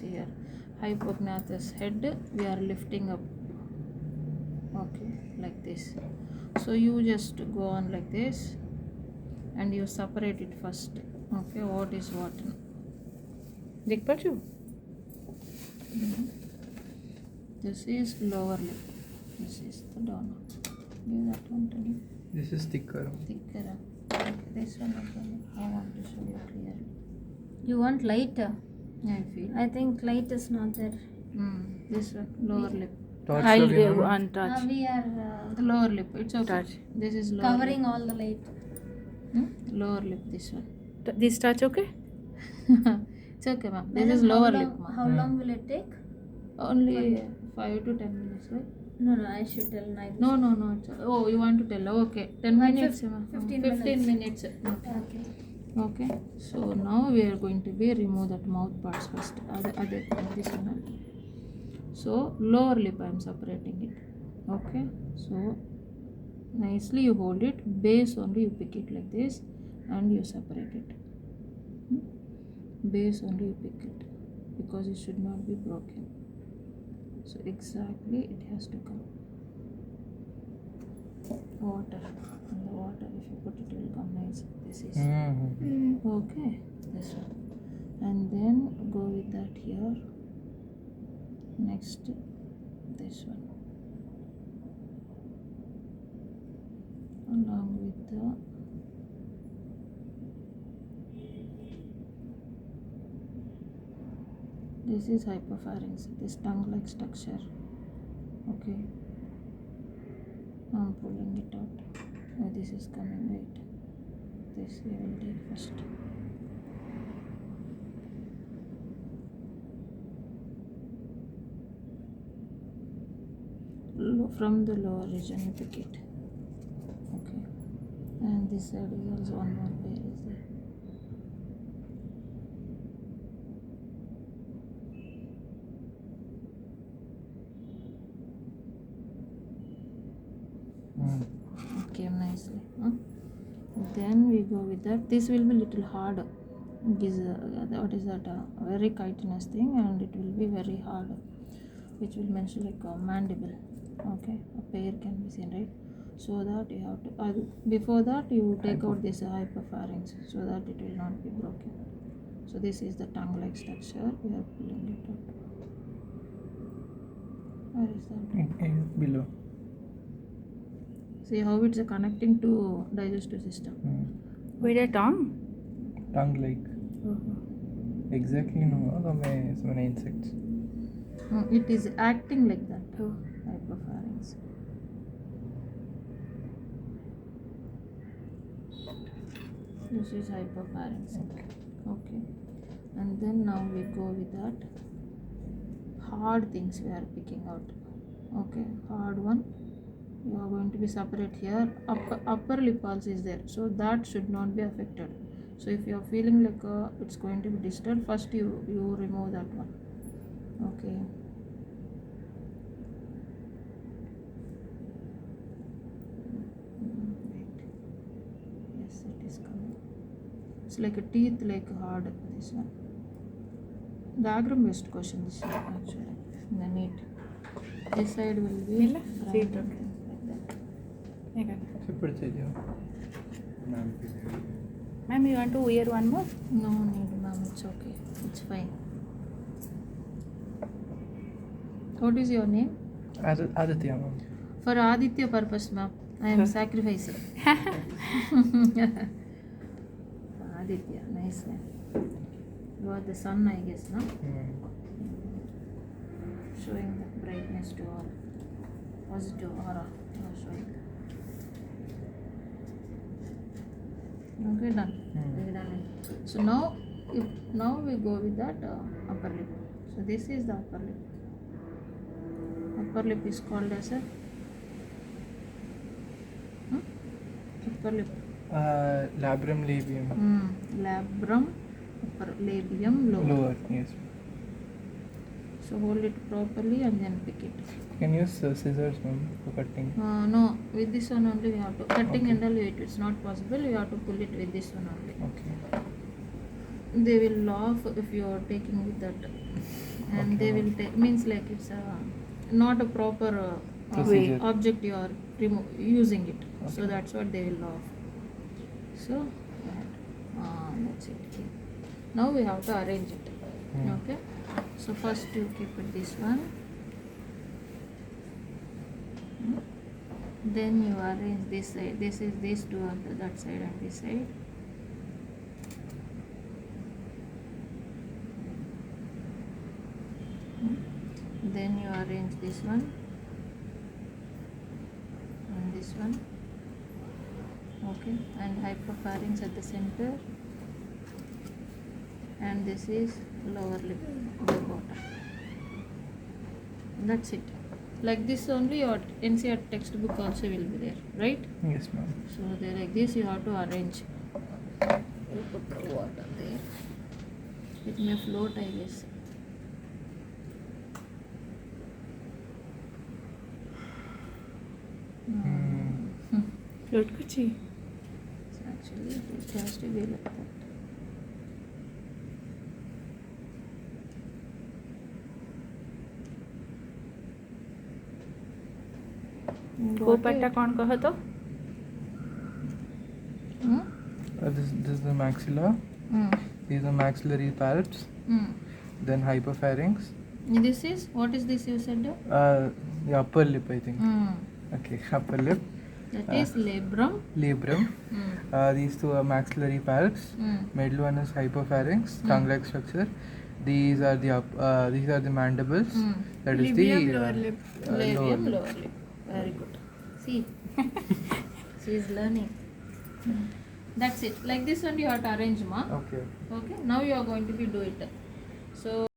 here. Hypognathous head, we are lifting up. Okay, like this. So you just go on like this and you separate it first. Okay, what is what? देख पा रही हो? This is lower lip. This is the donor. Give that one to me. This is thicker. Thicker. Okay, this one again. I want to show you clearly. You want lighter? I feel. I think light is not there. This one, lower lip. Torch I'll looking give on. one touch. We are The lower lip. It's okay. Touch. This is lower covering lip. all the light. Lower lip. This one. This touch okay? It's okay, ma'am. This is lower lip, ma'am. How long will it take? Only 5 to 10 minutes, right? No, I should tell night. No. It's, oh, you want to tell? Okay, 10 Like minutes, ma'am. 15 minutes. Okay. Okay. So now we are going to remove that mouth parts first. This one. So lower lip, I am separating it. Okay. So nicely you hold it. Base only you pick it like this, and you separate it. Base only you pick it, because it should not be broken. So exactly it has to come. Water. And the water, if you put it, will come nice. This is okay. This one. And then go with that here. Next, this one. Along with the this is hypopharynx, this tongue-like structure. Okay. I'm pulling it out. Oh, this is coming. Wait. This we will take first. From the lower region you pick it. Okay. And this side is also one more pair is there. It came nicely. Then we go with that. This will be little hard. It is what is that? Very chitinous thing, and it will be very hard, which will mention like a mandible. Okay, a pair can be seen, right? So that you have to before that you take out this hypopharynx so that it will not be broken. So this is the tongue-like structure. We are pulling it out. Where is that? Below. See how it's connecting to digestive system. With a tongue? Tongue like. Exactly no. So many insects. It is acting like that. Hypopharynx. This is hypopharynx. Okay. And then now we go with that. Hard things we are picking out. Okay. Hard one. You are going to be separate here. Upper lip also is there. So that should not be affected. So if you are feeling like it's going to be disturbed, first you remove that one. Okay. Yes, it is coming. It's like a teeth, like hard. This one. Diagram based question. This one actually. The neat. This side will be. Like that. Ma'am, you want to wear one more? No need, ma'am. It's okay. It's fine. What is your name? Aditya, ma'am. For Aditya purpose, ma'am, I am sacrificing. Aditya, nice name. You are the sun, I guess, no? Showing the brightness to all. Positive aura. You are showing. Okay, done. So now we go with that upper lip. So this is the upper lip. Upper lip is called as a upper lip. Labrum labium. Labrum, upper labium, lower. Lower, yes. So hold it properly and then pick it. You can use scissors, ma'am, for cutting. No, with this one only we have to. Cutting and all, it's not possible. You have to pull it with this one only. Okay. They will laugh if you are taking with that and Okay, they ma'am. will take, means like it's not a proper Procedure. object you are using it. So Okay. that's what they will so that's it. Okay. Now we have to arrange it. Okay, so first you keep it this one. Then you arrange this side. This is these two on that side and this side. Then you arrange this one and this one. Okay, and hypopharynx at the center, and this is lower lip, the bottom. That's it. Like this only your NCERT textbook also will be there, right? Yes, ma'am. So they like this you have to arrange. You put the water there. It may float, I guess. Float कुछ ही So actually it has to be like that. वो पट्टा कौन कहो तो This is the maxilla. These are maxillary palps. Then hypopharynx. This is, what is this you said? The upper lip, I think. Okay, upper lip. That is labrum. Labrum. These two are maxillary palps. Middle one is hypopharynx, tongue-like structure. These are the mandibles. That is Labium, the lower lip. Labium, lower lip. Very good. See, she is learning. That's it. Like this one you have to arrange, ma. Okay. Okay. Now you are going to be do it. So